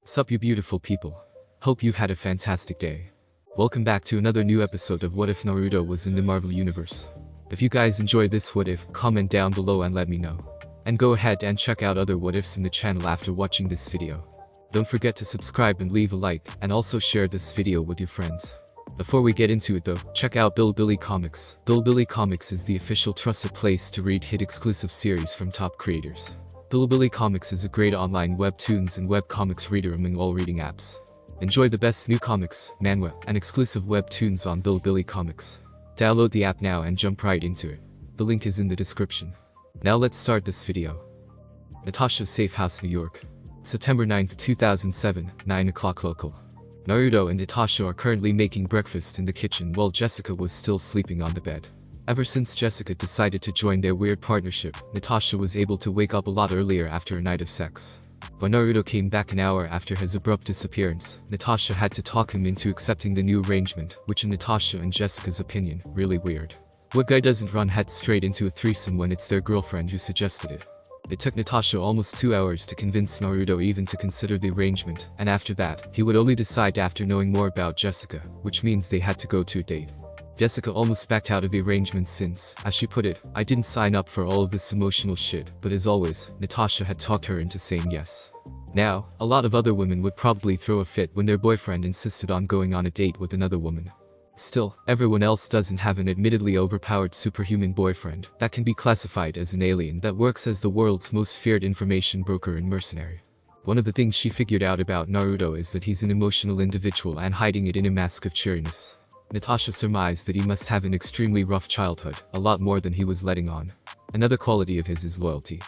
Sup you beautiful people. Hope you've had a fantastic day. Welcome back to another new episode of What If Naruto Was in the Marvel Universe. If you guys enjoy this what if, comment down below and let me know. And go ahead and check out other what ifs in the channel after watching this video. Don't forget to subscribe and leave a like, and also share this video with your friends. Before we get into it though, check out Bilibili Comics. Bilibili Comics is the official trusted place to read hit exclusive series from top creators. Bilibili Comics is a great online webtoons and webcomics reader among all reading apps. Enjoy the best new comics, manhwa, and exclusive webtoons on Bilibili Comics. Download the app now and jump right into it. The link is in the description. Now let's start this video. Natasha's Safe House, New York. September 9th, 2007, 9 o'clock local. Naruto and Natasha are currently making breakfast in the kitchen while Jessica was still sleeping on the bed. Ever since Jessica decided to join their weird partnership, Natasha was able to wake up a lot earlier after a night of sex. When Naruto came back an hour after his abrupt disappearance, Natasha had to talk him into accepting the new arrangement, which in Natasha and Jessica's opinion, really weird. What guy doesn't run head straight into a threesome when it's their girlfriend who suggested it? It took Natasha almost 2 hours to convince Naruto even to consider the arrangement, and after that, he would only decide after knowing more about Jessica, which means they had to go to a date. Jessica almost backed out of the arrangement since, as she put it, I didn't sign up for all of this emotional shit, but as always, Natasha had talked her into saying yes. Now, a lot of other women would probably throw a fit when their boyfriend insisted on going on a date with another woman. Still, everyone else doesn't have an admittedly overpowered superhuman boyfriend that can be classified as an alien that works as the world's most feared information broker and mercenary. One of the things she figured out about Naruto is that he's an emotional individual and hiding it in a mask of cheeriness. Natasha surmised that he must have an extremely rough childhood, a lot more than he was letting on. Another quality of his is loyalty.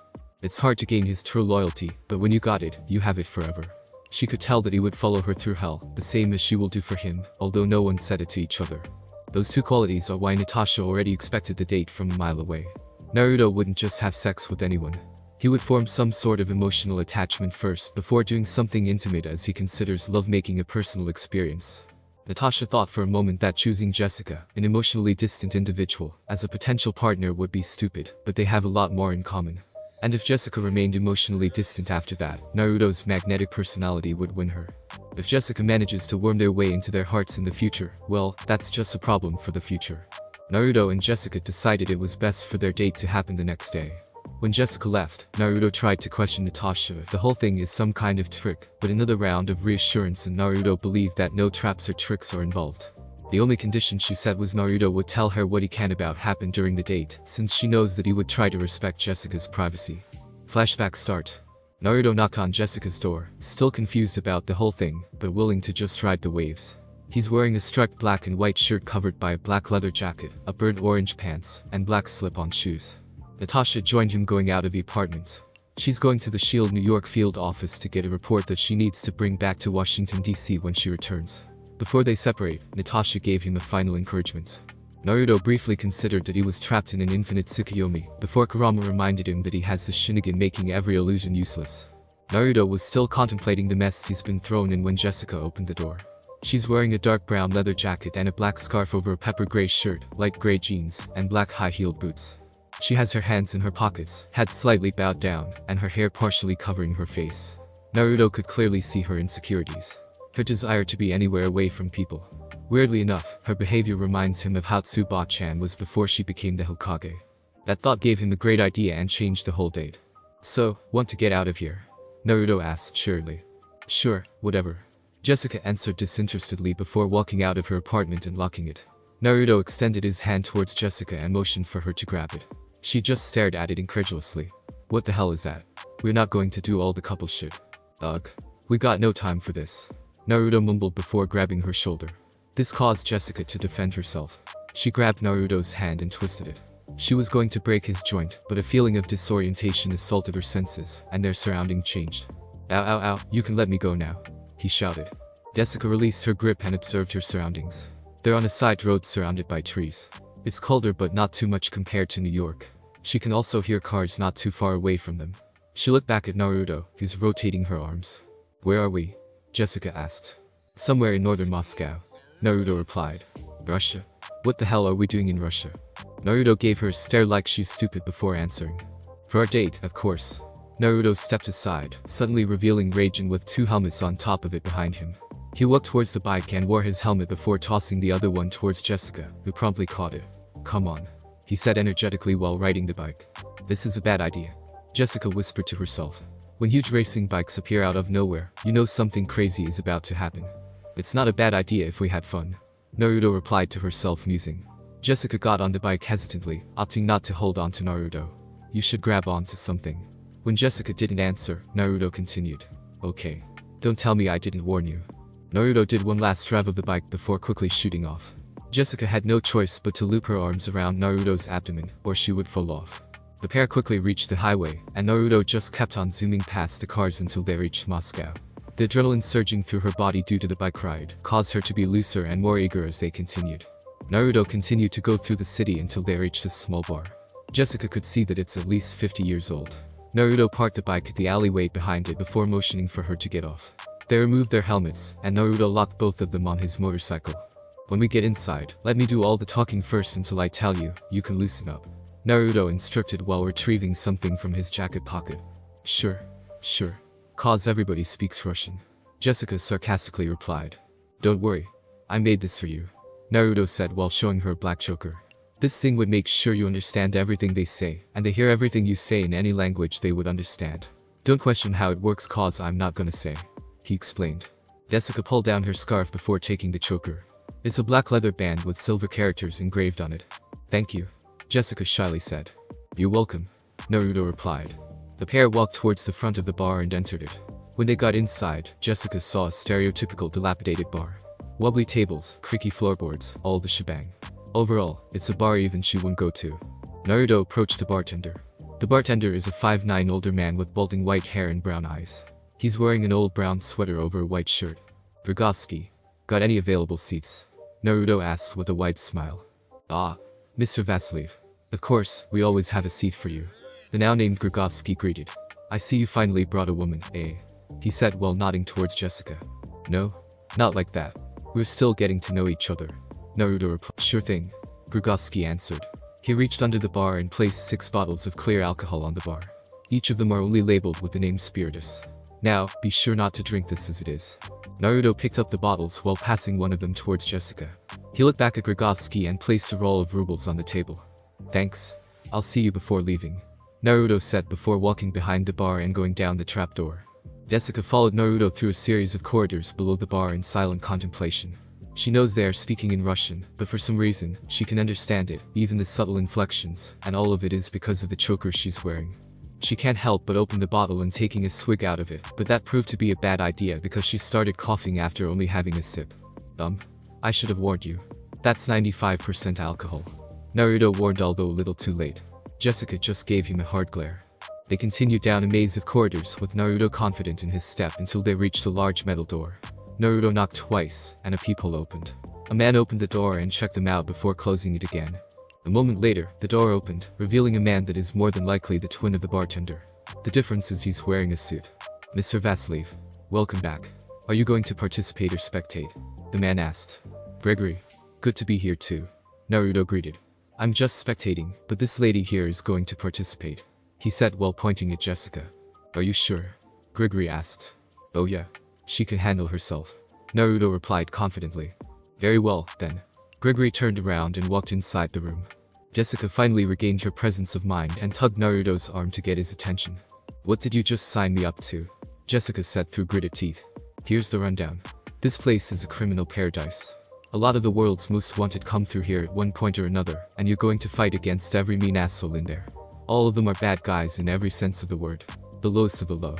It's hard to gain his true loyalty, but when you got it, you have it forever. She could tell that he would follow her through hell, the same as she will do for him, although no one said it to each other. Those two qualities are why Natasha already expected the date from a mile away. Naruto wouldn't just have sex with anyone. He would form some sort of emotional attachment first before doing something intimate, as he considers lovemaking a personal experience. Natasha thought for a moment that choosing Jessica, an emotionally distant individual, as a potential partner would be stupid, but they have a lot more in common. And if Jessica remained emotionally distant after that, Naruto's magnetic personality would win her. If Jessica manages to worm their way into their hearts in the future, well, that's just a problem for the future. Naruto and Jessica decided it was best for their date to happen the next day. When Jessica left, Naruto tried to question Natasha if the whole thing is some kind of trick, but another round of reassurance and Naruto believed that no traps or tricks are involved. The only condition she said was Naruto would tell her what he can about happened during the date, since she knows that he would try to respect Jessica's privacy. Flashback start. Naruto knocked on Jessica's door, still confused about the whole thing, but willing to just ride the waves. He's wearing a striped black and white shirt covered by a black leather jacket, a burnt orange pants, and black slip-on shoes. Natasha joined him going out of the apartment. She's going to the SHIELD New York field office to get a report that she needs to bring back to Washington, D.C. when she returns. Before they separate, Natasha gave him a final encouragement. Naruto briefly considered that he was trapped in an infinite Tsukuyomi, before Kurama reminded him that he has the Sharingan, making every illusion useless. Naruto was still contemplating the mess he's been thrown in when Jessica opened the door. She's wearing a dark brown leather jacket and a black scarf over a pepper gray shirt, light gray jeans, and black high-heeled boots. She has her hands in her pockets, head slightly bowed down, and her hair partially covering her face. Naruto could clearly see her insecurities. Her desire to be anywhere away from people. Weirdly enough, her behavior reminds him of how Tsuba-chan was before she became the Hokage. That thought gave him a great idea and changed the whole date. So, want to get out of here? Naruto asked cheerily. Sure, whatever. Jessica answered disinterestedly before walking out of her apartment and locking it. Naruto extended his hand towards Jessica and motioned for her to grab it. She just stared at it incredulously. What the hell is that? We're not going to do all the couple shit. Ugh. We got no time for this. Naruto mumbled before grabbing her shoulder. This caused Jessica to defend herself. She grabbed Naruto's hand and twisted it. She was going to break his joint, but a feeling of disorientation assaulted her senses, and their surrounding changed. Ow ow ow, you can let me go now, he shouted. Jessica released her grip and observed her surroundings. They're on a side road surrounded by trees. It's colder but not too much compared to New York. She can also hear cars not too far away from them. She looked back at Naruto, who's rotating her arms. Where are we? Jessica asked. Somewhere in northern Moscow. Naruto replied. Russia? What the hell are we doing in Russia? Naruto gave her a stare like she's stupid before answering. For our date, of course. Naruto stepped aside, suddenly revealing Raijin with two helmets on top of it behind him. He walked towards the bike and wore his helmet before tossing the other one towards Jessica, who promptly caught it. "Come on," he said energetically while riding the bike. "This is a bad idea," Jessica whispered to herself. When huge racing bikes appear out of nowhere, you know something crazy is about to happen. "It's not a bad idea if we had fun," Naruto replied to herself, musing. Jessica got on the bike hesitantly, opting not to hold on to Naruto. "You should grab onto something." When Jessica didn't answer, Naruto continued. "Okay. Don't tell me I didn't warn you." Naruto did one last rev of the bike before quickly shooting off. Jessica had no choice but to loop her arms around Naruto's abdomen, or she would fall off. The pair quickly reached the highway, and Naruto just kept on zooming past the cars until they reached Moscow. The adrenaline surging through her body due to the bike ride caused her to be looser and more eager as they continued. Naruto continued to go through the city until they reached a small bar. Jessica could see that it's at least 50 years old. Naruto parked the bike at the alleyway behind it before motioning for her to get off. They removed their helmets, and Naruto locked both of them on his motorcycle. "When we get inside, let me do all the talking first until I tell you, you can loosen up," Naruto instructed while retrieving something from his jacket pocket. Sure. Cause everybody speaks Russian," Jessica sarcastically replied. "Don't worry. I made this for you," Naruto said while showing her a black choker. "This thing would make sure you understand everything they say, and they hear everything you say in any language they would understand. Don't question how it works cause I'm not gonna say," he explained. Jessica pulled down her scarf before taking the choker. It's a black leather band with silver characters engraved on it. "Thank you," Jessica shyly said. "You're welcome," Naruto replied. The pair walked towards the front of the bar and entered it. When they got inside, Jessica saw a stereotypical dilapidated bar. Wobbly tables, creaky floorboards, all the shebang. Overall, it's a bar even she wouldn't go to. Naruto approached the bartender. The bartender is a 5'9" older man with balding white hair and brown eyes. He's wearing an old brown sweater over a white shirt. "Vygotsky, got any available seats?" Naruto asked with a wide smile. "Ah, Mr. Vasiliev. Of course, we always have a seat for you," the now-named Vygotsky greeted. "I see you finally brought a woman, eh?" he said while nodding towards Jessica. "No, not like that. We're still getting to know each other," Naruto replied. "Sure thing," Vygotsky answered. He reached under the bar and placed 6 bottles of clear alcohol on the bar. Each of them are only labeled with the name Spiritus. "Now, be sure not to drink this as it is." Naruto picked up the bottles while passing one of them towards Jessica. He looked back at Vygotsky and placed a roll of rubles on the table. "Thanks. I'll see you before leaving," Naruto said before walking behind the bar and going down the trapdoor. Jessica followed Naruto through a series of corridors below the bar in silent contemplation. She knows they are speaking in Russian, but for some reason, she can understand it, even the subtle inflections, and all of it is because of the choker she's wearing. She can't help but open the bottle and taking a swig out of it, but that proved to be a bad idea because she started coughing after only having a sip. I should have warned you. That's 95% alcohol," Naruto warned, although a little too late. Jessica just gave him a hard glare. They continued down a maze of corridors with Naruto confident in his step until they reached a large metal door. Naruto knocked twice, and a peephole opened. A man opened the door and checked them out before closing it again. A moment later, the door opened, revealing a man that is more than likely the twin of the bartender. The difference is he's wearing a suit. "Mr. Vasiliev, welcome back. Are you going to participate or spectate?" the man asked. "Gregory, good to be here too," Naruto greeted. "I'm just spectating, but this lady here is going to participate," he said while pointing at Jessica. "Are you sure?" Gregory asked. "Oh yeah. She can handle herself," Naruto replied confidently. "Very well, then." Gregory turned around and walked inside the room. Jessica finally regained her presence of mind and tugged Naruto's arm to get his attention. "What did you just sign me up to?" Jessica said through gritted teeth. "Here's the rundown. This place is a criminal paradise. A lot of the world's most wanted come through here at one point or another, and you're going to fight against every mean asshole in there. All of them are bad guys in every sense of the word. The lowest of the low,"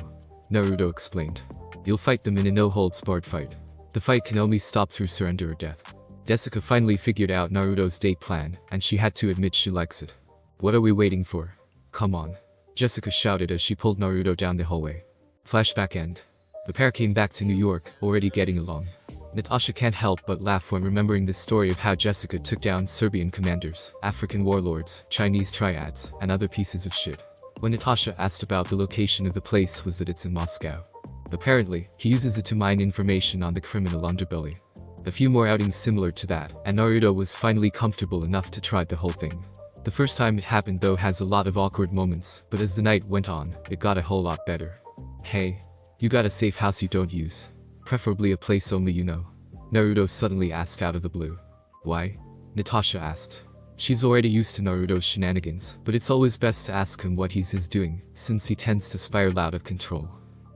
Naruto explained. "You'll fight them in a no-holds-barred fight. The fight can only stop through surrender or death." Jessica finally figured out Naruto's date plan, and she had to admit she likes it. "What are we waiting for? Come on," Jessica shouted as she pulled Naruto down the hallway. Flashback end. The pair came back to New York, already getting along. Natasha can't help but laugh when remembering the story of how Jessica took down Serbian commanders, African warlords, Chinese triads, and other pieces of shit. When Natasha asked about the location of the place was that it's in Moscow. Apparently, he uses it to mine information on the criminal underbelly. A few more outings similar to that, and Naruto was finally comfortable enough to try the whole thing. The first time it happened though has a lot of awkward moments, but as the night went on, it got a whole lot better. Hey, you got a safe house you don't use? Preferably a place only you know. Naruto suddenly asked out of the blue. Why? Natasha asked. She's already used to Naruto's shenanigans, but it's always best to ask him what he's doing, since he tends to spiral out of control.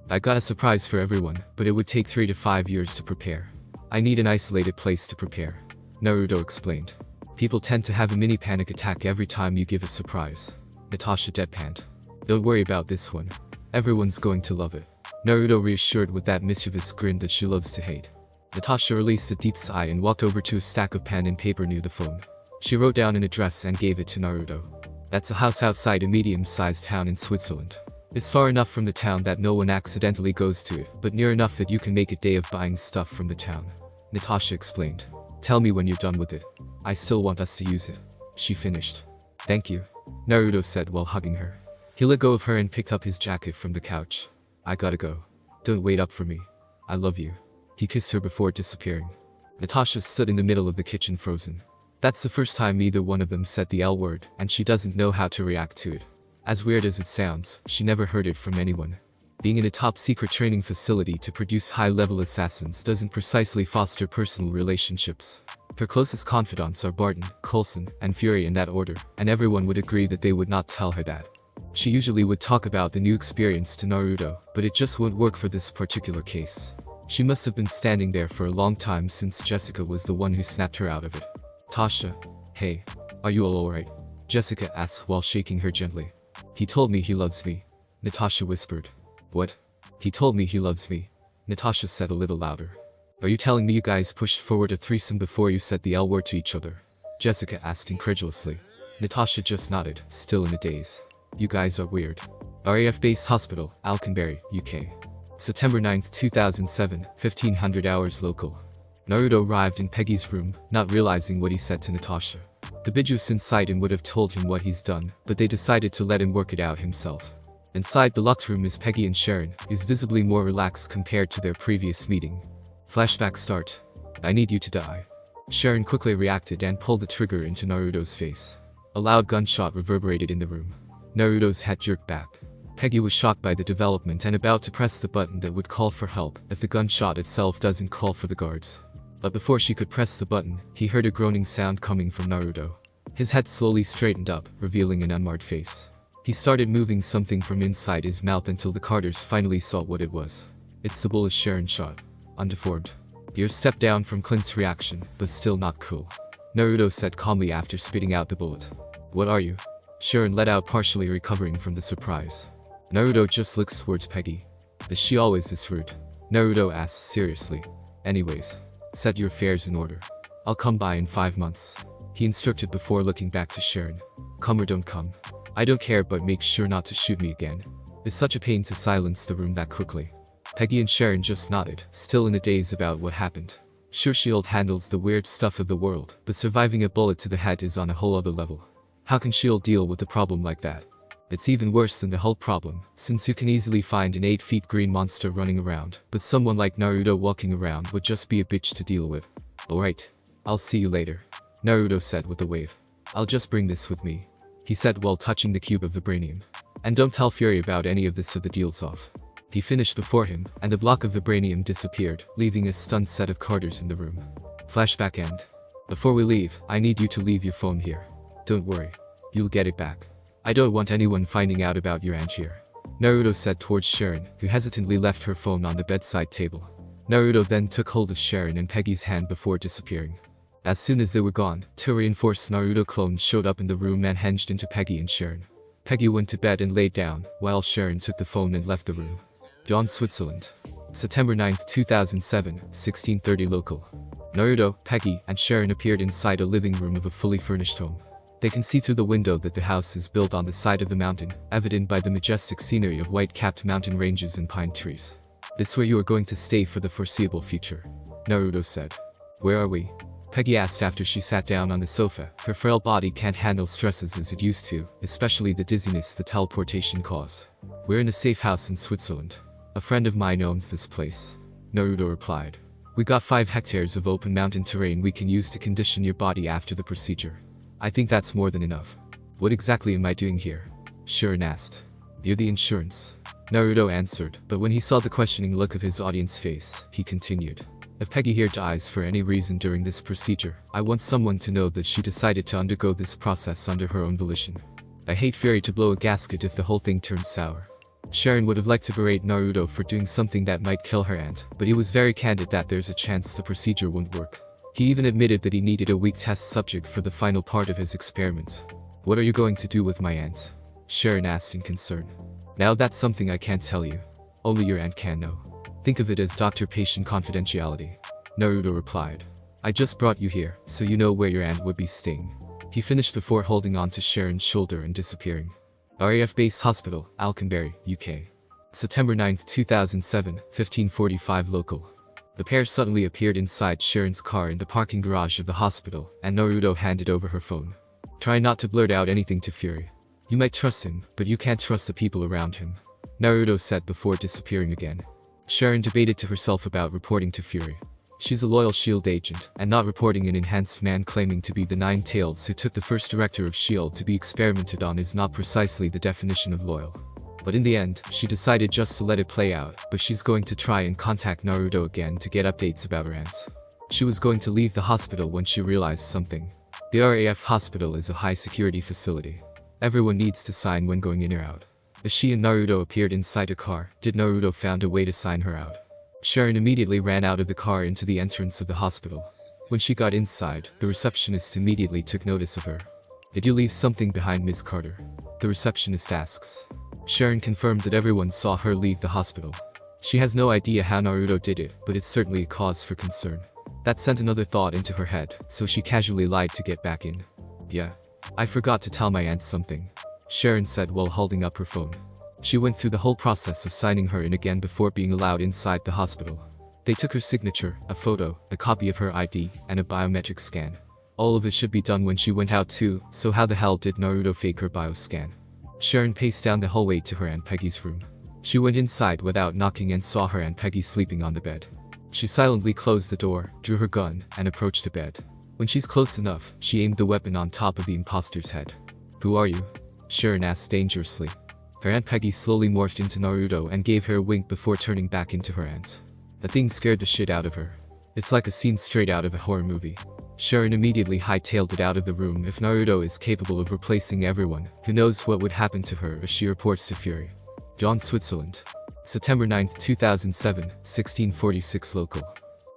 I got a surprise for everyone, but it would take 3 to 5 years to prepare. I need an isolated place to prepare. Naruto explained. People tend to have a mini panic attack every time you give a surprise. Natasha deadpanned. Don't worry about this one. Everyone's going to love it. Naruto reassured with that mischievous grin that she loves to hate. Natasha released a deep sigh and walked over to a stack of pen and paper near the phone. She wrote down an address and gave it to Naruto. That's a house outside a medium-sized town in Switzerland. It's far enough from the town that no one accidentally goes to it, but near enough that you can make a day of buying stuff from the town. Natasha explained. Tell me when you're done with it. I still want us to use it. She finished. Thank you, Naruto said while hugging her. He let go of her and picked up his jacket from the couch. I gotta go. Don't wait up for me. I love you. He kissed her before disappearing. Natasha stood in the middle of the kitchen frozen. That's the first time either one of them said the L word, and she doesn't know how to react to it. As weird as it sounds, she never heard it from anyone. Being in a top-secret training facility to produce high-level assassins doesn't precisely foster personal relationships. Her closest confidants are Barton, Coulson, and Fury in that order, and everyone would agree that they would not tell her that. She usually would talk about the new experience to Naruto, but it just wouldn't work for this particular case. She must have been standing there for a long time since Jessica was the one who snapped her out of it. Tasha, hey, are you all alright? Jessica asked while shaking her gently. He told me he loves me, Natasha whispered. What? He told me he loves me, Natasha said a little louder. Are you telling me you guys pushed forward a threesome before you said the L word to each other? Jessica asked incredulously. Natasha just nodded, still in a daze. You guys are weird. RAF Base Hospital, Alconbury, UK. September 9, 2007, 1500 hours local. Naruto arrived in Peggy's room, not realizing what he said to Natasha. The Bijus inside him would have told him what he's done, but they decided to let him work it out himself. Inside the locked room is Peggy and Sharon, who's visibly more relaxed compared to their previous meeting. Flashback start. I need you to die. Sharon quickly reacted and pulled the trigger into Naruto's face. A loud gunshot reverberated in the room. Naruto's head jerked back. Peggy was shocked by the development and about to press the button that would call for help if the gunshot itself doesn't call for the guards. But before she could press the button, he heard a groaning sound coming from Naruto. His head slowly straightened up, revealing an unmarred face. He started moving something from inside his mouth until the Carters finally saw what it was. It's the bullet Sharon shot. Undeformed. You're a step down from Clint's reaction, but still not cool, Naruto said calmly after spitting out the bullet. What are you? Sharon let out, partially recovering from the surprise. Naruto just looks towards Peggy. Is she always this rude? Naruto asked seriously. Anyways, set your affairs in order. I'll come by in 5 months, he instructed before looking back to Sharon. Come or don't come. I don't care, but make sure not to shoot me again. It's such a pain to silence the room that quickly. Peggy and Sharon just nodded, still in a daze about what happened. Sure, S.H.I.E.L.D. handles the weird stuff of the world, but surviving a bullet to the head is on a whole other level. How can S.H.I.E.L.D. deal with a problem like that? It's even worse than the whole problem, since you can easily find an 8 feet green monster running around, but someone like Naruto walking around would just be a bitch to deal with. Alright. I'll see you later, Naruto said with a wave. I'll just bring this with me, he said while touching the cube of vibranium. And don't tell Fury about any of this so the deal's off. He finished before him, and the block of vibranium disappeared, leaving a stunned set of Carters in the room. Flashback end. Before we leave, I need you to leave your phone here. Don't worry. You'll get it back. I don't want anyone finding out about your aunt here, Naruto said towards Sharon, who hesitantly left her phone on the bedside table. Naruto then took hold of Sharon and Peggy's hand before disappearing. As soon as they were gone, 2 reinforced Naruto clones showed up in the room and hinged into Peggy and Sharon. Peggy went to bed and laid down, while Sharon took the phone and left the room. Dawn, Switzerland. September 9, 2007, 1630 local. Naruto, Peggy, and Sharon appeared inside a living room of a fully furnished home. They can see through the window that the house is built on the side of the mountain, evident by the majestic scenery of white-capped mountain ranges and pine trees. This is where you are going to stay for the foreseeable future, Naruto said. Where are we? Peggy asked after she sat down on the sofa. Her frail body can't handle stresses as it used to, especially the dizziness the teleportation caused. We're in a safe house in Switzerland. A friend of mine owns this place, Naruto replied. We got 5 hectares of open mountain terrain we can use to condition your body after the procedure. I think that's more than enough. What exactly am I doing here? Sharon asked. You're the insurance. Naruto answered, but when he saw the questioning look of his audience face, he continued. If Peggy here dies for any reason during this procedure, I want someone to know that she decided to undergo this process under her own volition. I hate Fury to blow a gasket if the whole thing turns sour. Sharon would have liked to berate Naruto for doing something that might kill her aunt, but he was very candid that there's a chance the procedure won't work. He even admitted that he needed a weak test subject for the final part of his experiment. What are you going to do with my aunt? Sharon asked in concern. Now that's something I can't tell you. Only your aunt can know. Think of it as doctor-patient confidentiality. Naruto replied. I just brought you here, so you know where your aunt would be staying. He finished before holding on to Sharon's shoulder and disappearing. RAF Base Hospital, Alconbury, UK. September 9, 2007, 15:45 local. The pair suddenly appeared inside Sharon's car in the parking garage of the hospital, and Naruto handed over her phone. Try not to blurt out anything to Fury. You might trust him, but you can't trust the people around him, Naruto said before disappearing again. Sharon debated to herself about reporting to Fury. She's a loyal S.H.I.E.L.D. agent, and not reporting an enhanced man claiming to be the Nine Tails who took the first director of S.H.I.E.L.D. to be experimented on is not precisely the definition of loyal. But in the end, she decided just to let it play out, but she's going to try and contact Naruto again to get updates about her aunt. She was going to leave the hospital when she realized something. The RAF hospital is a high-security facility. Everyone needs to sign when going in or out. As she and Naruto appeared inside a car, did Naruto found a way to sign her out. Sharon immediately ran out of the car into the entrance of the hospital. When she got inside, the receptionist immediately took notice of her. Did you leave something behind, Ms. Carter? The receptionist asks. Sharon confirmed that everyone saw her leave the hospital. She has no idea how Naruto did it, but it's certainly a cause for concern. That sent another thought into her head, so she casually lied to get back in. Yeah. I forgot to tell my aunt something, Sharon said while holding up her phone. She went through the whole process of signing her in again before being allowed inside the hospital. They took her signature, a photo, a copy of her ID, and a biometric scan. All of it should be done when she went out too, so how the hell did Naruto fake her bioscan? Sharon paced down the hallway to her Aunt Peggy's room. She went inside without knocking and saw her Aunt Peggy sleeping on the bed. She silently closed the door, drew her gun, and approached the bed. When she's close enough, she aimed the weapon on top of the imposter's head. Who are you? Sharon asked dangerously. Her Aunt Peggy slowly morphed into Naruto and gave her a wink before turning back into her aunt. The thing scared the shit out of her. It's like a scene straight out of a horror movie. Sharon immediately hightailed it out of the room. If Naruto is capable of replacing everyone, who knows what would happen to her as she reports to Fury. Dawn, Switzerland. September 9, 2007, 16:46 local.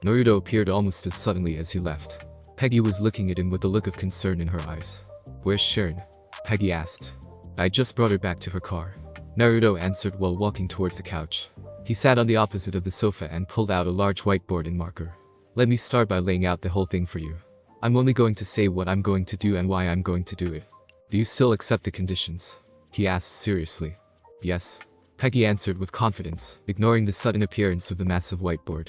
Naruto appeared almost as suddenly as he left. Peggy was looking at him with a look of concern in her eyes. Where's Sharon? Peggy asked. I just brought her back to her car, Naruto answered while walking towards the couch. He sat on the opposite of the sofa and pulled out a large whiteboard and marker. Let me start by laying out the whole thing for you. I'm only going to say what I'm going to do and why I'm going to do it. Do you still accept the conditions? He asked seriously. Yes, Peggy answered with confidence, ignoring the sudden appearance of the massive whiteboard.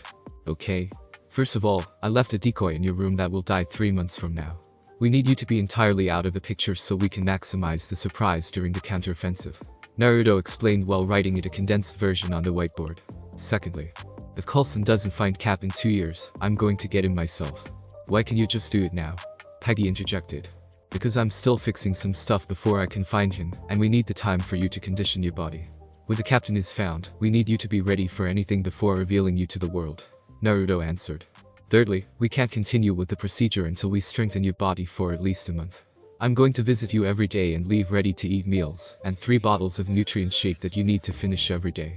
Okay. First of all, I left a decoy in your room that will die 3 months from now. We need you to be entirely out of the picture so we can maximize the surprise during the counteroffensive, Naruto explained while writing it a condensed version on the whiteboard. Secondly, if Coulson doesn't find Cap in 2 years, I'm going to get him myself. Why can you just do it now? Peggy interjected. Because I'm still fixing some stuff before I can find him, and we need the time for you to condition your body. When the captain is found, we need you to be ready for anything before revealing you to the world, Naruto answered. Thirdly, we can't continue with the procedure until we strengthen your body for at least a month. I'm going to visit you every day and leave ready to eat meals, and 3 bottles of nutrient shake that you need to finish every day.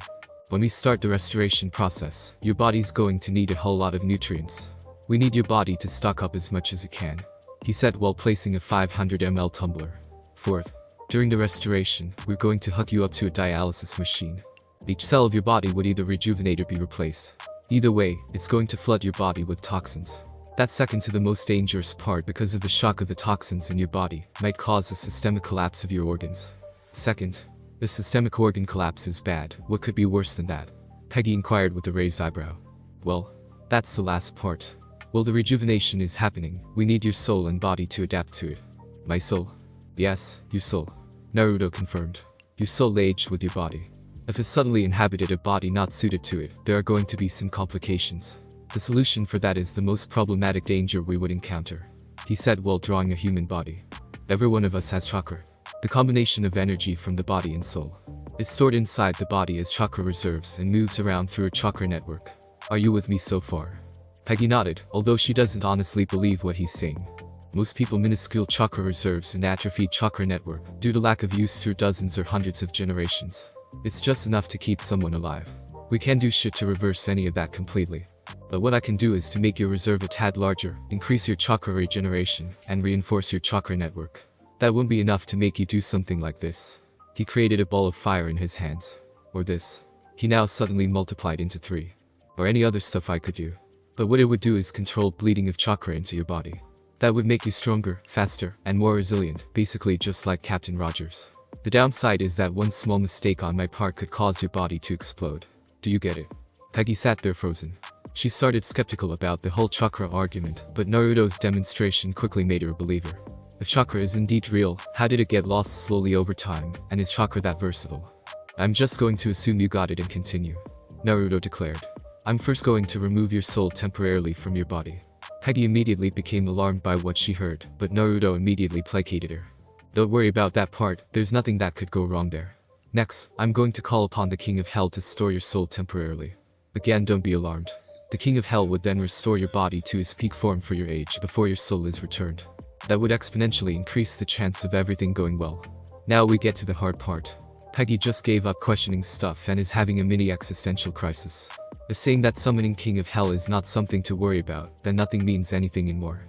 When we start the restoration process, your body's going to need a whole lot of nutrients. We need your body to stock up as much as it can, he said while placing a 500 ml tumbler. Fourth, during the restoration, we're going to hook you up to a dialysis machine. Each cell of your body would either rejuvenate or be replaced. Either way, it's going to flood your body with toxins. That's second to the most dangerous part because of the shock of the toxins in your body might cause a systemic collapse of your organs. Second, if systemic organ collapse is bad, what could be worse than that? Peggy inquired with a raised eyebrow. Well, that's the last part. While the rejuvenation is happening, we need your soul and body to adapt to it. My soul? Yes, your soul, Naruto confirmed. Your soul aged with your body. If it suddenly inhabited a body not suited to it, there are going to be some complications. The solution for that is the most problematic danger we would encounter, he said while drawing a human body. Every one of us has chakra. the combination of energy from the body and soul. It's stored inside the body as chakra reserves and moves around through a chakra network. Are you with me so far? Peggy nodded, although she doesn't honestly believe what he's saying. Most people minuscule chakra reserves and atrophied chakra network due to lack of use through dozens or hundreds of generations. It's just enough to keep someone alive. We can't do shit to reverse any of that completely. But what I can do is to make your reserve a tad larger, increase your chakra regeneration, and reinforce your chakra network. That won't be enough to make you do something like this. He created a ball of fire in his hands. Or this. He now suddenly multiplied into 3. Or any other stuff I could do. But what it would do is control bleeding of chakra into your body. That would make you stronger, faster, and more resilient, basically just like Captain Rogers. The downside is that one small mistake on my part could cause your body to explode. Do you get it? Peggy sat there frozen. She started skeptical about the whole chakra argument, but Naruto's demonstration quickly made her a believer. If chakra is indeed real, how did it get lost slowly over time, and is chakra that versatile? I'm just going to assume you got it and continue. Naruto declared. I'm first going to remove your soul temporarily from your body. Peggy immediately became alarmed by what she heard, but Naruto immediately placated her. Don't worry about that part, there's nothing that could go wrong there. Next, I'm going to call upon the King of Hell to store your soul temporarily. Again, don't be alarmed. The King of Hell would then restore your body to its peak form for your age before your soul is returned. That would exponentially increase the chance of everything going well. Now we get to the hard part. Peggy just gave up questioning stuff and is having a mini existential crisis. Is saying that summoning King of Hell is not something to worry about, then nothing means anything anymore.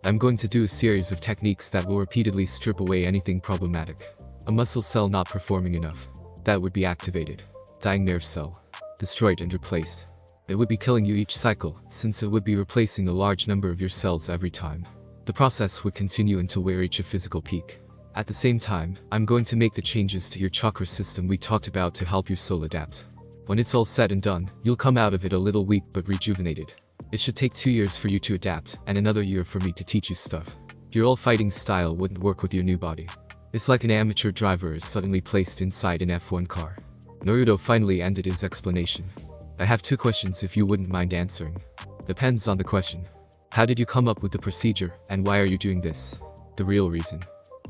I'm going to do a series of techniques that will repeatedly strip away anything problematic. A muscle cell not performing enough. That would be activated. Dying nerve cell. Destroyed and replaced. It would be killing you each cycle, since it would be replacing a large number of your cells every time. The process would continue until we reach a physical peak. At the same time, I'm going to make the changes to your chakra system we talked about to help your soul adapt. When it's all said and done, you'll come out of it a little weak but rejuvenated. It should take 2 years for you to adapt, and another year for me to teach you stuff. Your old fighting style wouldn't work with your new body. It's like an amateur driver is suddenly placed inside an F1 car. Naruto finally ended his explanation. I have 2 questions if you wouldn't mind answering. Depends on the question. How did you come up with the procedure, and why are you doing this? The real reason.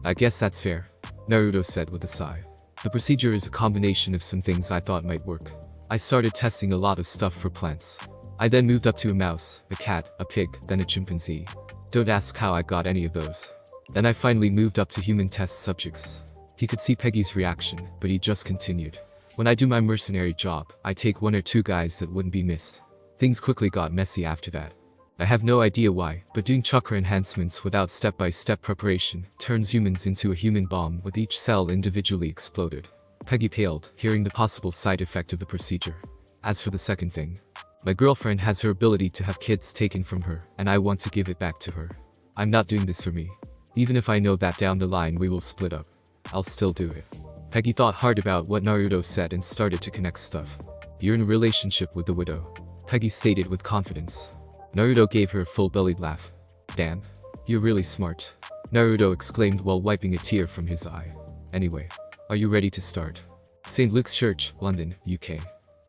I guess that's fair, Naruto said with a sigh. The procedure is a combination of some things I thought might work. I started testing a lot of stuff for plants. I then moved up to a mouse, a cat, a pig, then a chimpanzee. Don't ask how I got any of those. Then I finally moved up to human test subjects. He could see Peggy's reaction, but he just continued. When I do my mercenary job, I take 1 or 2 guys that wouldn't be missed. Things quickly got messy after that. I have no idea why, but doing chakra enhancements without step-by-step preparation turns humans into a human bomb with each cell individually exploded. Peggy paled, hearing the possible side effect of the procedure. As for the second thing, my girlfriend has her ability to have kids taken from her, and I want to give it back to her. I'm not doing this for me. Even if I know that down the line we will split up, I'll still do it. Peggy thought hard about what Naruto said and started to connect stuff. You're in a relationship with the widow, Peggy stated with confidence. Naruto gave her a full-bellied laugh. Damn, you're really smart, Naruto exclaimed while wiping a tear from his eye. Anyway, are you ready to start? St. Luke's Church, London, UK.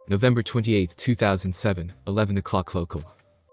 November 28, 2007, 11 o'clock local.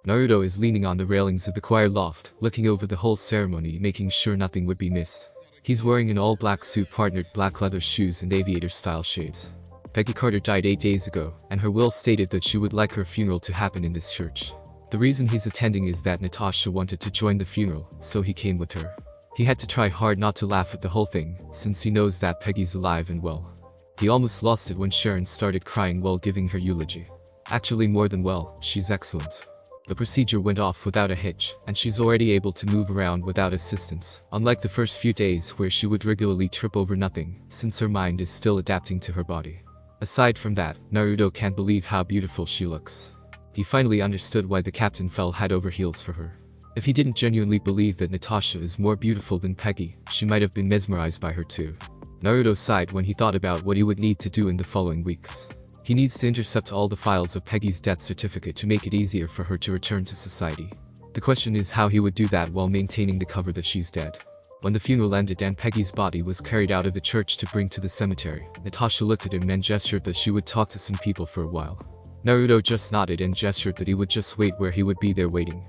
Naruto is leaning on the railings of the choir loft, looking over the whole ceremony, making sure nothing would be missed. He's wearing an all-black suit partnered black leather shoes and aviator-style shades. Peggy Carter died 8 days ago, and her will stated that she would like her funeral to happen in this church. The reason he's attending is that Natasha wanted to join the funeral, so he came with her. He had to try hard not to laugh at the whole thing, since he knows that Peggy's alive and well. He almost lost it when Sharon started crying while giving her eulogy. Actually more than well, she's excellent. The procedure went off without a hitch, and she's already able to move around without assistance, unlike the first few days where she would regularly trip over nothing, since her mind is still adapting to her body. Aside from that, Naruto can't believe how beautiful she looks. He finally understood why the captain fell head over heels for her. If he didn't genuinely believe that Natasha is more beautiful than Peggy, she might have been mesmerized by her too. Naruto sighed when he thought about what he would need to do in the following weeks. He needs to intercept all the files of Peggy's death certificate to make it easier for her to return to society. The question is how he would do that while maintaining the cover that she's dead. When the funeral ended and Peggy's body was carried out of the church to bring to the cemetery, Natasha looked at him and gestured that she would talk to some people for a while. Naruto just nodded and gestured that he would just wait where he would be there waiting.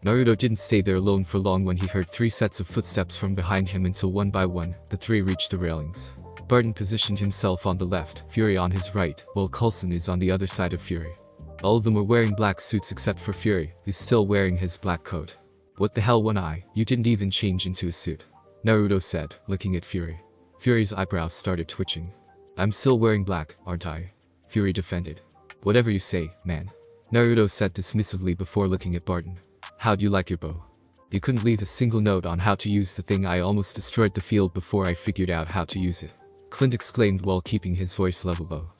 Naruto didn't stay there alone for long when he heard 3 sets of footsteps from behind him until one by one, the 3 reached the railings. Barton positioned himself on the left, Fury on his right, while Coulson is on the other side of Fury. All of them were wearing black suits except for Fury, who's still wearing his black coat. What the hell, One Eye, you didn't even change into a suit, Naruto said, looking at Fury. Fury's eyebrows started twitching. I'm still wearing black, aren't I? Fury defended. Whatever you say, man, Naruto said dismissively before looking at Barton. How'd you like your bow? You couldn't leave a single note on how to use the thing. I almost destroyed the field before I figured out how to use it, Clint exclaimed while keeping his voice level low.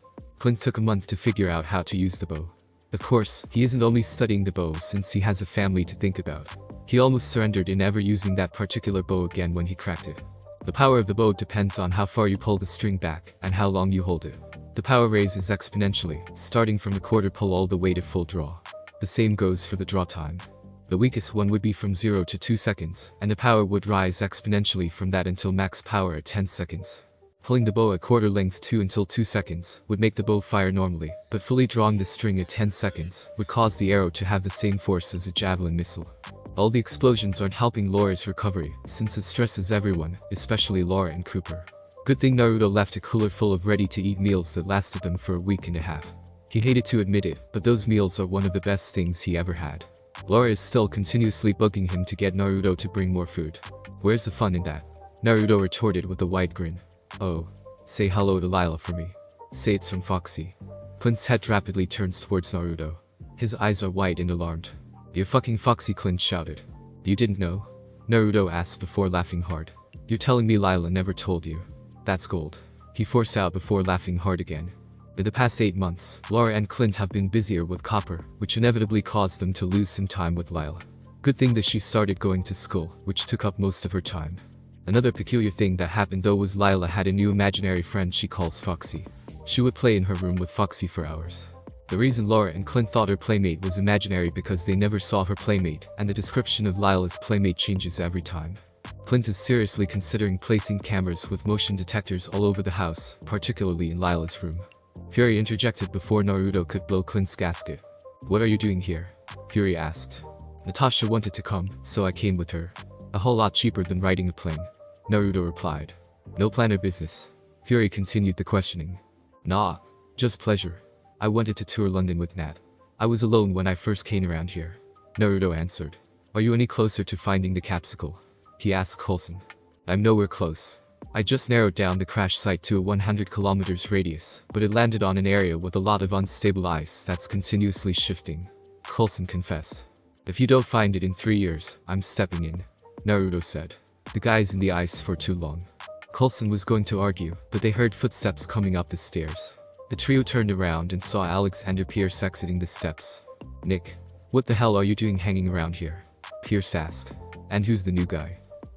Clint took a month to figure out how to use the bow. Of course, he isn't only studying the bow since he has a family to think about. He almost surrendered in ever using that particular bow again when he cracked it. The power of the bow depends on how far you pull the string back and how long you hold it. The power raises exponentially, starting from the quarter pull all the way to full draw. The same goes for the draw time. The weakest one would be from 0 to 2 seconds, and the power would rise exponentially from that until max power at 10 seconds. Pulling the bow at quarter length 2 until 2 seconds would make the bow fire normally, but fully drawing the string at 10 seconds would cause the arrow to have the same force as a javelin missile. All the explosions aren't helping Laura's recovery, since it stresses everyone, especially Laura and Cooper. Good thing Naruto left a cooler full of ready-to-eat meals that lasted them for a week and a half. He hated to admit it, but those meals are one of the best things he ever had. Laura is still continuously bugging him to get Naruto to bring more food. Where's the fun in that? Naruto retorted with a wide grin. Oh. Say hello to Lila for me. Say it's from Foxy. Clint's head rapidly turns towards Naruto. His eyes are wide and alarmed. You're fucking Foxy, Clint shouted. You didn't know? Naruto asked before laughing hard. You're telling me Lila never told you? That's gold. He forced out before laughing hard again. In the past 8 months, Laura and Clint have been busier with Copper, which inevitably caused them to lose some time with Lila. Good thing that she started going to school, which took up most of her time. Another peculiar thing that happened though was Lila had a new imaginary friend she calls Foxy. She would play in her room with Foxy for hours. The reason Laura and Clint thought her playmate was imaginary because they never saw her playmate, and the description of Lila's playmate changes every time. Clint is seriously considering placing cameras with motion detectors all over the house, particularly in Lila's room. Fury interjected before Naruto could blow Clint's gasket. What are you doing here? Fury asked. Natasha wanted to come, so I came with her. A whole lot cheaper than riding a plane, Naruto replied. No plan or business. Fury continued the questioning. Nah. Just pleasure. I wanted to tour London with Nat. I was alone when I first came around here, Naruto answered. Are you any closer to finding the capsule? He asked Coulson. I'm nowhere close. I just narrowed down the crash site to a 100 kilometers radius, but it landed on an area with a lot of unstable ice that's continuously shifting, Coulson confessed. If you don't find it in 3 years, I'm stepping in, Naruto said. The guy's in the ice for too long. Coulson was going to argue, but they heard footsteps coming up the stairs. The trio turned around and saw Alexander Pierce exiting the steps. Nick, what the hell are you doing hanging around here? Pierce asked. And who's the new guy?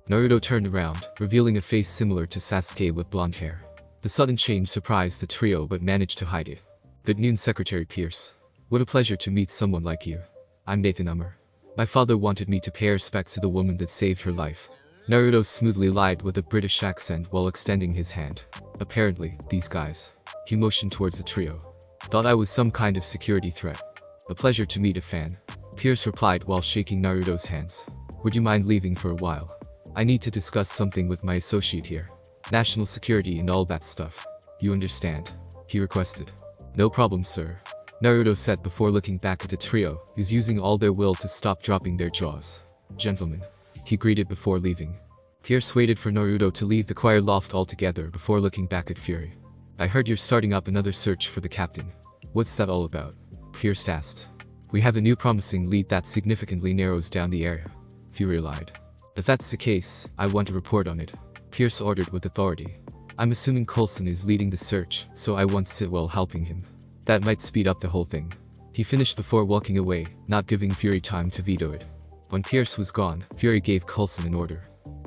Naruto turned around, revealing a face similar to Sasuke with blonde hair. The sudden change surprised the trio but managed to hide it. Good noon, Secretary Pierce. What a pleasure to meet someone like you. I'm Nathan Ummer. My father wanted me to pay respect to the woman that saved her life. Naruto smoothly lied with a British accent while extending his hand. Apparently, these guys. He motioned towards the trio. Thought I was some kind of security threat. A pleasure to meet a fan. Pierce replied while shaking Naruto's hands. Would you mind leaving for a while? I need to discuss something with my associate here. National security and all that stuff. You understand? He requested. No problem, sir. Naruto said before looking back at the trio, who's using all their will to stop dropping their jaws. Gentlemen. He greeted before leaving. Pierce waited for Naruto to leave the choir loft altogether before looking back at Fury. I heard you're starting up another search for the captain. What's that all about? Pierce asked. We have a new promising lead that significantly narrows down the area. Fury lied. If that's the case, I want a report on it. Pierce ordered with authority. I'm assuming Coulson is leading the search, so I want Sitwell helping him. That might speed up the whole thing. He finished before walking away, not giving Fury time to veto it. When Pierce was gone, Fury gave Coulson an order.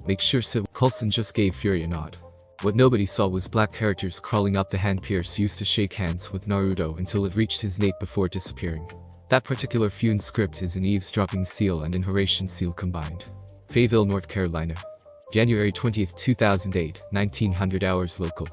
Make sure Coulson just gave Fury a nod. What nobody saw was black characters crawling up the hand Pierce used to shake hands with Naruto until it reached his nape before disappearing. That particular Fune script is an eavesdropping seal and inhalation seal combined. Fayetteville, North Carolina. January 20, 2008, 1900 hours local.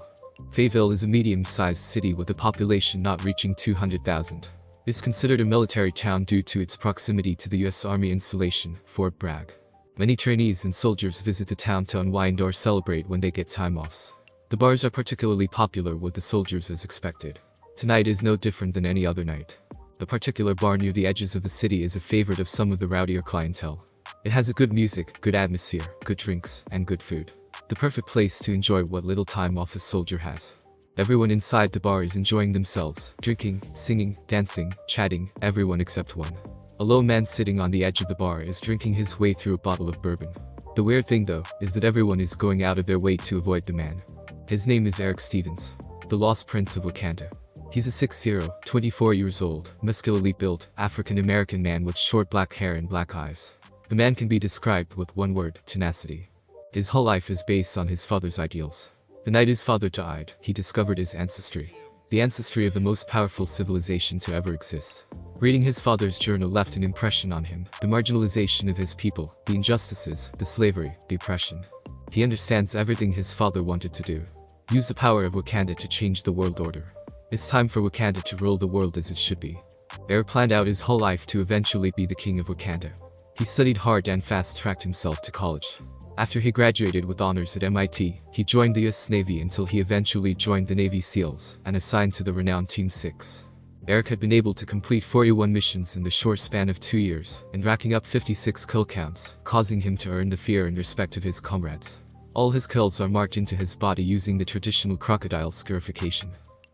Fayetteville is a medium-sized city with a population not reaching 200,000. It's considered a military town due to its proximity to the US Army installation, Fort Bragg. Many trainees and soldiers visit the town to unwind or celebrate when they get time offs. The bars are particularly popular with the soldiers as expected. Tonight is no different than any other night. A particular bar near the edges of the city is a favorite of some of the rowdier clientele. It has a good music, good atmosphere, good drinks, and good food. The perfect place to enjoy what little time off a soldier has. Everyone inside the bar is enjoying themselves, drinking, singing, dancing, chatting, everyone except one. A lone man sitting on the edge of the bar is drinking his way through a bottle of bourbon. The weird thing though, is that everyone is going out of their way to avoid the man. His name is Erik Stevens, the Lost Prince of Wakanda. He's a 6'0", 24 years old, muscularly built, African-American man with short black hair and black eyes. The man can be described with one word, tenacity. His whole life is based on his father's ideals. The night his father died, he discovered his ancestry. The ancestry of the most powerful civilization to ever exist. Reading his father's journal left an impression on him, the marginalization of his people, the injustices, the slavery, the oppression. He understands everything his father wanted to do. Use the power of Wakanda to change the world order. It's time for Wakanda to rule the world as it should be. Erik planned out his whole life to eventually be the king of Wakanda. He studied hard and fast-tracked himself to college. After he graduated with honors at MIT, he joined the US Navy until he eventually joined the Navy SEALs and assigned to the renowned Team 6. Erik had been able to complete 41 missions in the short span of 2 years, and racking up 56 kill counts, causing him to earn the fear and respect of his comrades. All his kills are marked into his body using the traditional crocodile scarification.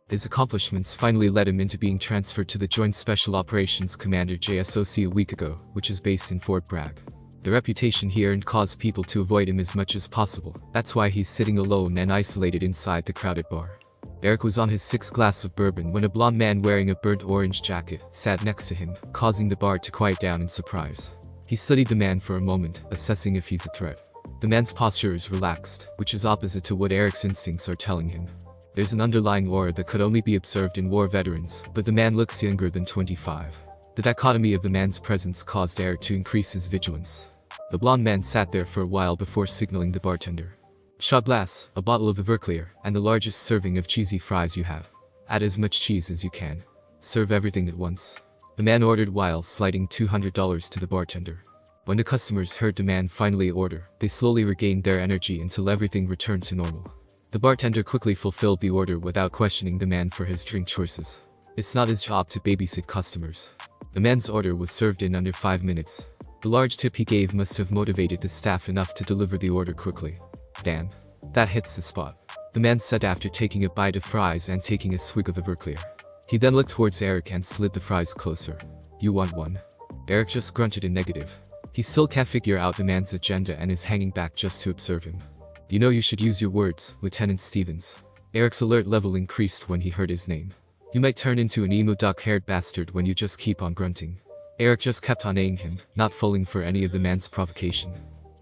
His accomplishments finally led him into being transferred to the Joint Special Operations Commander JSOC a week ago, which is based in Fort Bragg. The reputation he earned caused people to avoid him as much as possible. That's why he's sitting alone and isolated inside the crowded bar. Erik was on his 6th glass of bourbon when a blonde man wearing a burnt orange jacket sat next to him, causing the bar to quiet down in surprise. He studied the man for a moment, assessing if he's a threat. The man's posture is relaxed, which is opposite to what Erik's instincts are telling him. There's an underlying aura that could only be observed in war veterans, but the man looks younger than 25. The dichotomy of the man's presence caused Erik to increase his vigilance. The blonde man sat there for a while before signaling the bartender. Shot glass, a bottle of the Verclear, and the largest serving of cheesy fries you have. Add as much cheese as you can. Serve everything at once. The man ordered while sliding $200 to the bartender. When the customers heard the man finally order, they slowly regained their energy until everything returned to normal. The bartender quickly fulfilled the order without questioning the man for his drink choices. It's not his job to babysit customers. The man's order was served in under 5 minutes. The large tip he gave must have motivated the staff enough to deliver the order quickly. Damn. That hits the spot. The man said after taking a bite of fries and taking a swig of the Verclear. He then looked towards Erik and slid the fries closer. You want one? Erik just grunted in negative. He still can't figure out the man's agenda and is hanging back just to observe him. You know you should use your words, Lieutenant Stevens. Erik's alert level increased when he heard his name. You might turn into an emo duck-haired bastard when you just keep on grunting. Erik just kept on eyeing him, not falling for any of the man's provocation.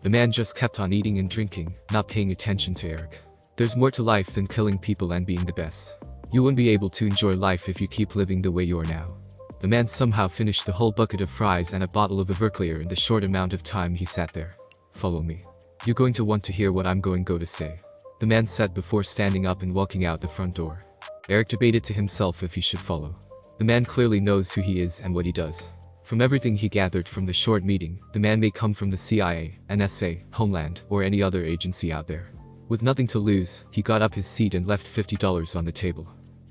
The man just kept on eating and drinking, not paying attention to Erik. There's more to life than killing people and being the best. You won't be able to enjoy life if you keep living the way you are now. The man somehow finished the whole bucket of fries and a bottle of the Verclear in the short amount of time he sat there. Follow me. You're going to want to hear what I'm going to say. The man said before standing up and walking out the front door. Erik debated to himself if he should follow. The man clearly knows who he is and what he does. From everything he gathered from the short meeting, the man may come from the CIA, NSA, Homeland, or any other agency out there. With nothing to lose, he got up his seat and left $50 on the table.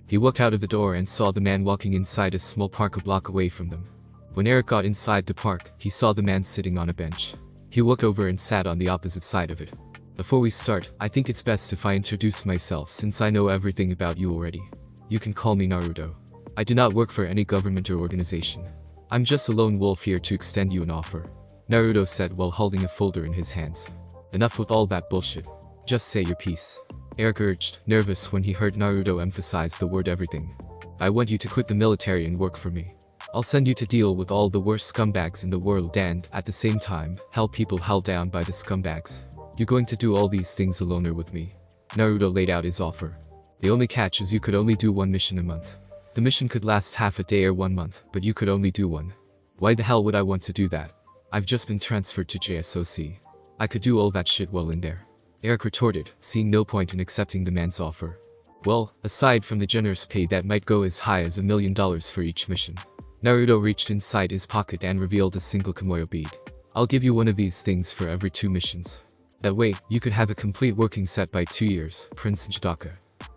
He walked out of the door and saw the man walking inside a small park a block away from them. When Erik got inside the park, he saw the man sitting on a bench. He walked over and sat on the opposite side of it. Before we start, I think it's best if I introduce myself since I know everything about you already. You can call me Naruto. I do not work for any government or organization. I'm just a lone wolf here to extend you an offer. Naruto said while holding a folder in his hands. Enough with all that bullshit. Just say your piece. Erik urged, nervous when he heard Naruto emphasize the word everything. I want you to quit the military and work for me. I'll send you to deal with all the worst scumbags in the world and, at the same time, help people held down by the scumbags. You're going to do all these things alone or with me. Naruto laid out his offer. The only catch is you could only do one mission a month. The mission could last half a day or 1 month, but you could only do one. Why the hell would I want to do that? I've just been transferred to JSOC. I could do all that shit well in there. Erik retorted, seeing no point in accepting the man's offer. Well, aside from the generous pay that might go as high as $1 million for each mission. Naruto reached inside his pocket and revealed a single Kimoyo bead. I'll give you one of these things for every 2 missions. That way, you could have a complete working set by 2 years, Prince Jidaka.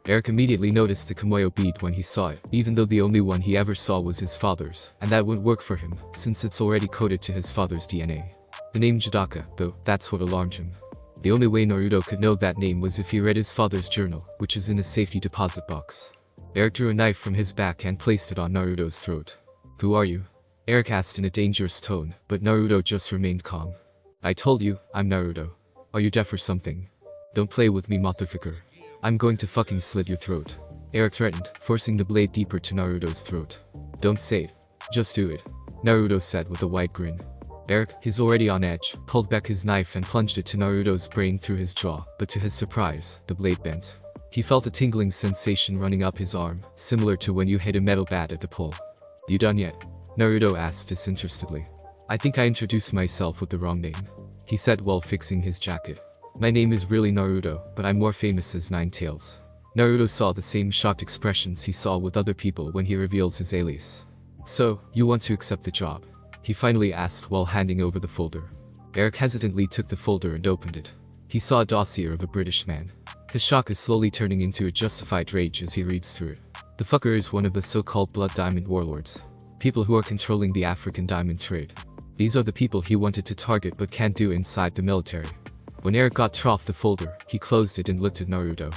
Erik immediately noticed the Kimoyo bead when he saw it, even though the only one he ever saw was his father's, and that wouldn't work for him, since it's already coded to his father's DNA. The name Jidaka, though, that's what alarmed him. The only way Naruto could know that name was if he read his father's journal, which is in a safety deposit box. Erik drew a knife from his back and placed it on Naruto's throat. Who are you? Erik asked in a dangerous tone, but Naruto just remained calm. I told you, I'm Naruto. Are you deaf or something? Don't play with me, motherfucker. I'm going to fucking slit your throat. Erik threatened, forcing the blade deeper to Naruto's throat. Don't say it. Just do it. Naruto said with a wide grin. Erik, he's already on edge, pulled back his knife and plunged it to Naruto's brain through his jaw, but to his surprise, the blade bent. He felt a tingling sensation running up his arm, similar to when you hit a metal bat at the pole. You done yet? Naruto asked disinterestedly. I think I introduced myself with the wrong name, he said while fixing his jacket. My name is really Naruto, but I'm more famous as Nine Tails. Naruto saw the same shocked expressions he saw with other people when he reveals his alias. So, you want to accept the job? He finally asked while handing over the folder. Erik hesitantly took the folder and opened it. He saw a dossier of a British man. His shock is slowly turning into a justified rage as he reads through it. The fucker is one of the so-called Blood Diamond warlords. People who are controlling the African diamond trade. These are the people he wanted to target but can't do inside the military. When Erik got off the folder, he closed it and looked at Naruto.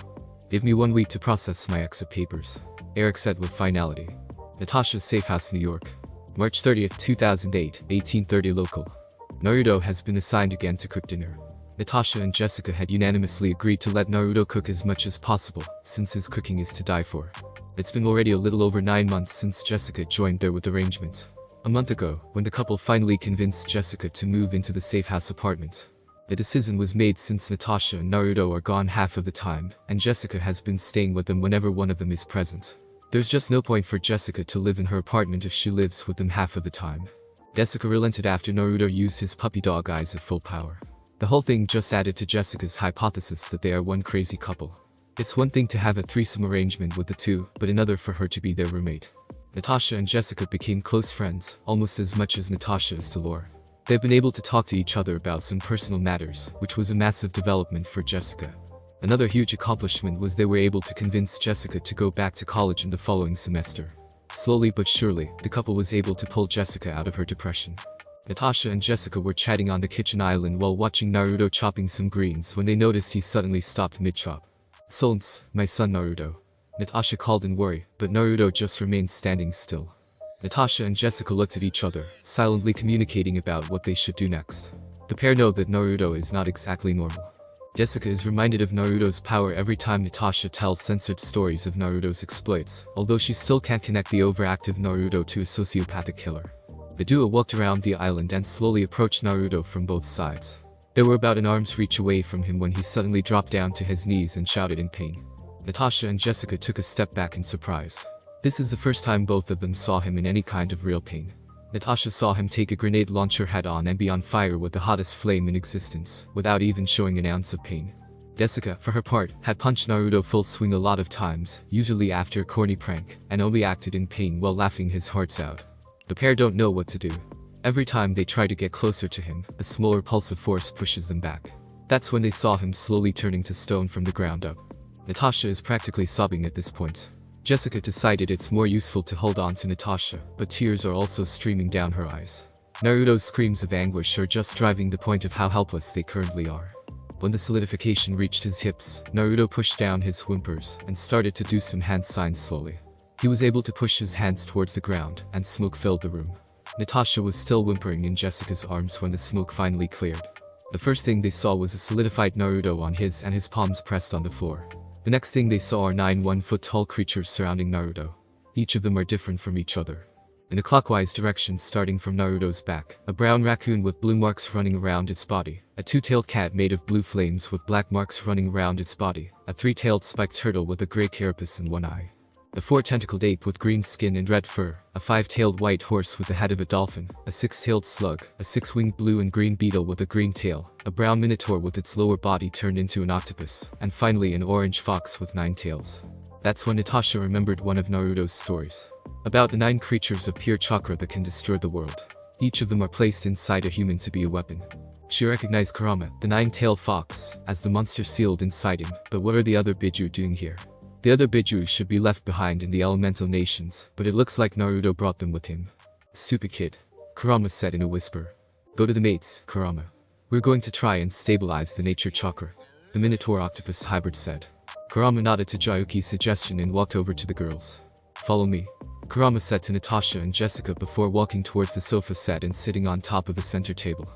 Give me 1 week to process my exit papers, Erik said with finality. Natasha's Safe House, New York. March 30th, 2008, 18:30 local. Naruto has been assigned again to cook dinner. Natasha and Jessica had unanimously agreed to let Naruto cook as much as possible, since his cooking is to die for. It's been already a little over 9 months since Jessica joined there with arrangement. A month ago, when the couple finally convinced Jessica to move into the safe house apartment. The decision was made since Natasha and Naruto are gone half of the time, and Jessica has been staying with them whenever one of them is present. There's just no point for Jessica to live in her apartment if she lives with them half of the time. Jessica relented after Naruto used his puppy dog eyes at full power. The whole thing just added to Jessica's hypothesis that they are one crazy couple. It's one thing to have a threesome arrangement with the two, but another for her to be their roommate. Natasha and Jessica became close friends, almost as much as Natasha is to Lore. They've been able to talk to each other about some personal matters, which was a massive development for Jessica. Another huge accomplishment was they were able to convince Jessica to go back to college in the following semester. Slowly but surely, the couple was able to pull Jessica out of her depression. Natasha and Jessica were chatting on the kitchen island while watching Naruto chopping some greens when they noticed he suddenly stopped mid-chop. Silence, my son Naruto. Natasha called in worry, but Naruto just remained standing still. Natasha and Jessica looked at each other, silently communicating about what they should do next. The pair know that Naruto is not exactly normal. Jessica is reminded of Naruto's power every time Natasha tells censored stories of Naruto's exploits, although she still can't connect the overactive Naruto to a sociopathic killer. The duo walked around the island and slowly approached Naruto from both sides. They were about an arm's reach away from him when he suddenly dropped down to his knees and shouted in pain. Natasha and Jessica took a step back in surprise. This is the first time both of them saw him in any kind of real pain. Natasha saw him take a grenade launcher head on and be on fire with the hottest flame in existence, without even showing an ounce of pain. Jessica, for her part, had punched Naruto full swing a lot of times, usually after a corny prank, and only acted in pain while laughing his hearts out. The pair don't know what to do. Every time they try to get closer to him, a small repulsive force pushes them back. That's when they saw him slowly turning to stone from the ground up. Natasha is practically sobbing at this point. Jessica decided it's more useful to hold on to Natasha, but tears are also streaming down her eyes. Naruto's screams of anguish are just driving the point of how helpless they currently are. When the solidification reached his hips, Naruto pushed down his whimpers and started to do some hand signs slowly. He was able to push his hands towards the ground, and smoke filled the room. Natasha was still whimpering in Jessica's arms when the smoke finally cleared. The first thing they saw was a solidified Naruto on his and his palms pressed on the floor. The next thing they saw are 9 1-foot-tall creatures surrounding Naruto. Each of them are different from each other. In a clockwise direction starting from Naruto's back, a brown raccoon with blue marks running around its body, a 2-tailed cat made of blue flames with black marks running around its body, a 3-tailed spiked turtle with a gray carapace and one eye. A 4-tentacled ape with green skin and red fur, a 5-tailed white horse with the head of a dolphin, a 6-tailed slug, a 6-winged blue and green beetle with a green tail, a brown minotaur with its lower body turned into an octopus, and finally an orange fox with 9 tails. That's when Natasha remembered one of Naruto's stories. About the 9 creatures of pure chakra that can destroy the world. Each of them are placed inside a human to be a weapon. She recognized Kurama, the 9-tailed fox, as the monster sealed inside him, but what are the other Bijus doing here? The other Bijus should be left behind in the elemental nations, but it looks like Naruto brought them with him. Stupid kid, Kurama said in a whisper. Go to the mates, Kurama. We're going to try and stabilize the nature chakra, the Minotaur octopus hybrid said. Kurama nodded to Jiyuki's suggestion and walked over to the girls. Follow me, Kurama said to Natasha and Jessica before walking towards the sofa set and sitting on top of the center table.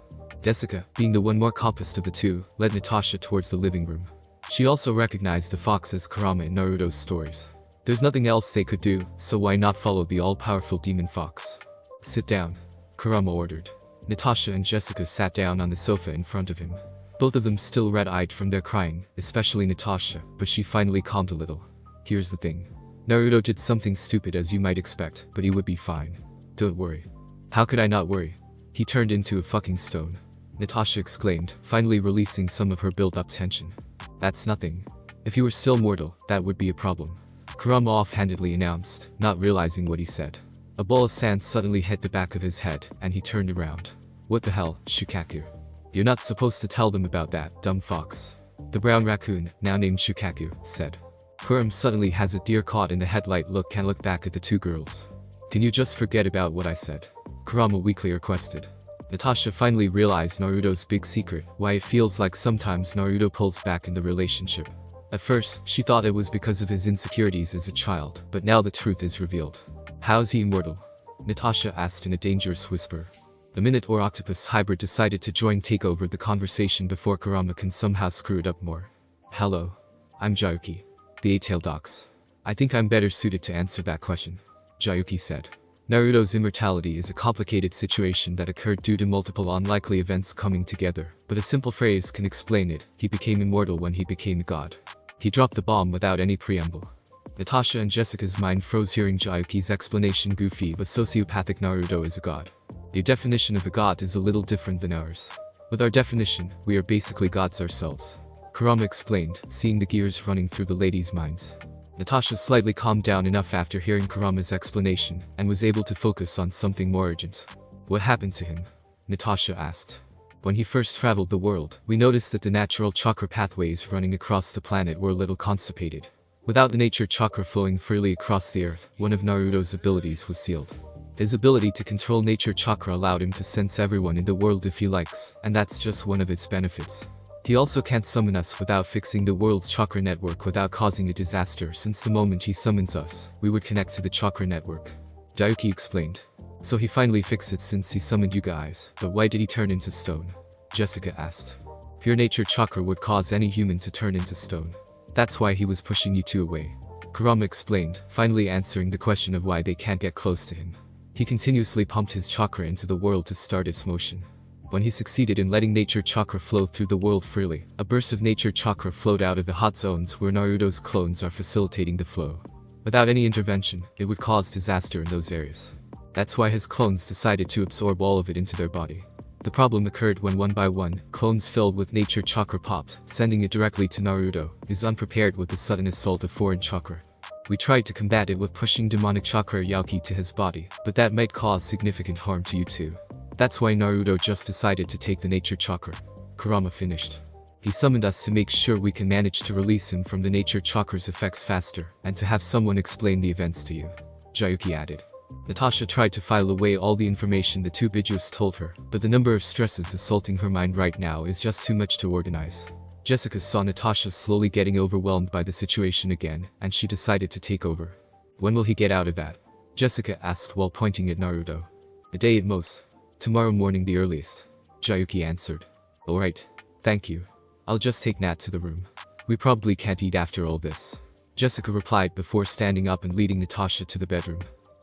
Jessica, being the one more compassed of the two, led Natasha towards the living room. She also recognized the fox as Kurama in Naruto's stories. There's nothing else they could do, so why not follow the all-powerful demon fox? Sit down, Kurama ordered. Natasha and Jessica sat down on the sofa in front of him. Both of them still red-eyed from their crying, especially Natasha, but she finally calmed a little. Here's the thing. Naruto did something stupid as you might expect, but he would be fine. Don't worry. How could I not worry? He turned into a fucking stone. Natasha exclaimed, finally releasing some of her built-up tension. That's nothing. If you were still mortal, that would be a problem. Kurama offhandedly announced, not realizing what he said. A ball of sand suddenly hit the back of his head, and he turned around. What the hell, Shukaku? You're not supposed to tell them about that, dumb fox. The brown raccoon, now named Shukaku, said. Kurama suddenly has a deer caught in the headlight look and looked back at the two girls. Can you just forget about what I said? Kurama weakly requested. Natasha finally realized Naruto's big secret, why it feels like sometimes Naruto pulls back in the relationship. At first, she thought it was because of his insecurities as a child, but now the truth is revealed. How's he immortal? Natasha asked in a dangerous whisper. The Minotaur octopus hybrid decided to take over the conversation before Kurama can somehow screw it up more. Hello. I'm Jiyuki, the 8-tailed ox. I think I'm better suited to answer that question, Jiyuki said. Naruto's immortality is a complicated situation that occurred due to multiple unlikely events coming together, but a simple phrase can explain it. He became immortal when he became a god. He dropped the bomb without any preamble. Natasha and Jessica's mind froze hearing Jiyuki's explanation. Goofy but sociopathic Naruto is a god. The definition of a god is a little different than ours. With our definition, we are basically gods ourselves. Kurama explained, seeing the gears running through the ladies' minds. Natasha slightly calmed down enough after hearing Kurama's explanation, and was able to focus on something more urgent. What happened to him? Natasha asked. When he first traveled the world, we noticed that the natural chakra pathways running across the planet were a little constipated. Without the nature chakra flowing freely across the earth, one of Naruto's abilities was sealed. His ability to control nature chakra allowed him to sense everyone in the world if he likes, and that's just one of its benefits. He also can't summon us without fixing the world's chakra network without causing a disaster, since the moment he summons us, we would connect to the chakra network. Jiyuki explained. So he finally fixed it since he summoned you guys, but why did he turn into stone? Jessica asked. Pure nature chakra would cause any human to turn into stone. That's why he was pushing you two away. Kurama explained, finally answering the question of why they can't get close to him. He continuously pumped his chakra into the world to start its motion. When he succeeded in letting nature chakra flow through the world freely, a burst of nature chakra flowed out of the hot zones where Naruto's clones are facilitating the flow. Without any intervention, it would cause disaster in those areas. That's why his clones decided to absorb all of it into their body. The problem occurred when one by one, clones filled with nature chakra popped, sending it directly to Naruto, who is unprepared with the sudden assault of foreign chakra. We tried to combat it with pushing demonic chakra Yauki to his body, but that might cause significant harm to you too. That's why Naruto just decided to take the nature chakra. Kurama finished. He summoned us to make sure we can manage to release him from the nature chakra's effects faster, and to have someone explain the events to you, Jiyuki added. Natasha tried to file away all the information the two Bijus told her, but the number of stresses assaulting her mind right now is just too much to organize. Jessica saw Natasha slowly getting overwhelmed by the situation again, and she decided to take over. When will he get out of that? Jessica asked while pointing at Naruto. A day at most. Tomorrow morning the earliest, Jiyuki answered. Alright, thank you. I'll just take Nat to the room. We probably can't eat after all this, Jessica replied before standing up and leading Natasha to the bedroom.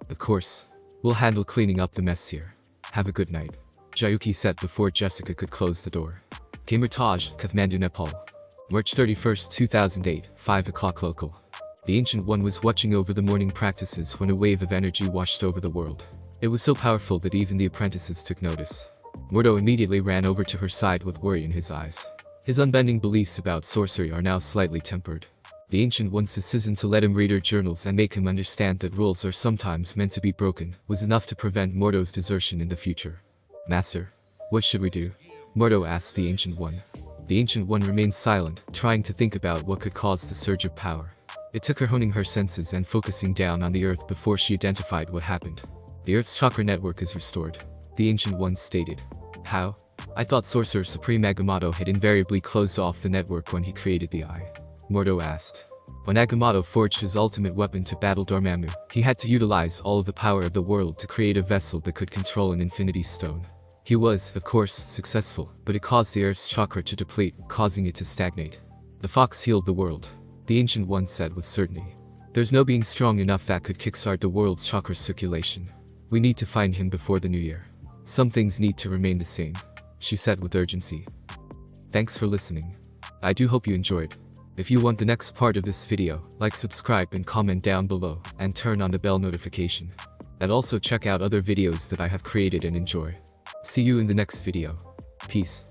Of course. We'll handle cleaning up the mess here. Have a good night, Jiyuki said before Jessica could close the door. Kamartaj, Kathmandu, Nepal. March 31st, 2008, 5 o'clock local. The Ancient One was watching over the morning practices when a wave of energy washed over the world. It was so powerful that even the apprentices took notice. Mordo immediately ran over to her side with worry in his eyes. His unbending beliefs about sorcery are now slightly tempered. The Ancient One's decision to let him read her journals and make him understand that rules are sometimes meant to be broken was enough to prevent Morto's desertion in the future. Master, what should we do? Morto asked the Ancient One. The Ancient One remained silent, trying to think about what could cause the surge of power. It took her honing her senses and focusing down on the earth before she identified what happened. The Earth's chakra network is restored, the Ancient One stated. How? I thought Sorcerer Supreme Agamotto had invariably closed off the network when he created the Eye. Morto asked. When Agamotto forged his ultimate weapon to battle Dormammu, he had to utilize all of the power of the world to create a vessel that could control an Infinity Stone. He was, of course, successful, but it caused the Earth's chakra to deplete, causing it to stagnate. The fox healed the world, the Ancient One said with certainty. There's no being strong enough that could kickstart the world's chakra circulation. We need to find him before the new year. Some things need to remain the same, she said with urgency. Thanks for listening. I do hope you enjoyed. If you want the next part of this video, like, subscribe and comment down below, and turn on the bell notification. And also check out other videos that I have created and enjoy. See you in the next video. Peace.